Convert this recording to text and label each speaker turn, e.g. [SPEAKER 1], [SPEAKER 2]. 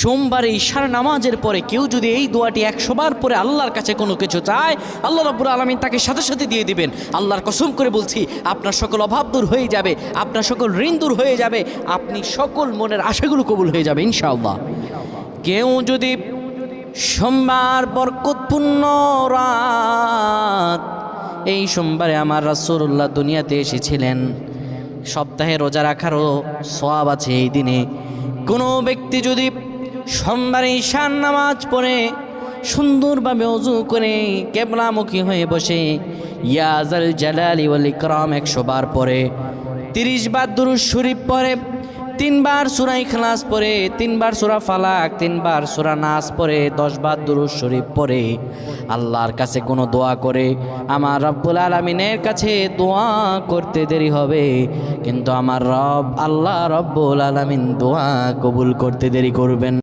[SPEAKER 1] সোমবারে ঈশার নামাজের পরে কেউ যদি এই দোয়াটি 100 বার পরে আল্লাহর কাছে কোনো কিছু চায়, আল্লাহ রাব্বুল আলামিন তাকে সাথে সাথে দিয়ে দিবেন। আল্লাহর কসম করে বলছি, আপনার সকল অভাব দূর হয়ে যাবে, আপনার সকল ঋণ দূর হয়ে যাবে, আপনি সকল মনের আশাগুলো কবুল হয়ে যাবে ইনশাআল্লাহ। কেউ যদি সোমবার বরকতপূর্ণ রাত, এই সোমবারে আমার রাসূলুল্লাহ দুনিয়াতে এসেছিলেন, সপ্তাহে রোজা রাখারও সওয়াব আছে এই দিনে। কোনো ব্যক্তি যদি সোমবারে ঈশার নামাজ পড়ে সুন্দরভাবে ওযু করে কিবলামুখী হয়ে বসে ইয়া যাল জালালি ওয়াল ইকরাম 100 বার পড়ে, 30 বার দুরূদ শরীফ পড়ে, 3 বার সূরা ইখলাস পড়ে, 3 বার সূরা ফালাক, 3 বার সূরা নাস পড়ে, 10 বার দুরূদ শরীফ পড়ে, আল্লাহর কাছে কোনো দোয়া করে, আমার রব্বুল আলামিনের কাছে দোয়া করতে দেরি হবে, কিন্তু আমার রব আল্লাহ রব্বুল আলামিন দোয়া কবুল করতে দেরি করবেন।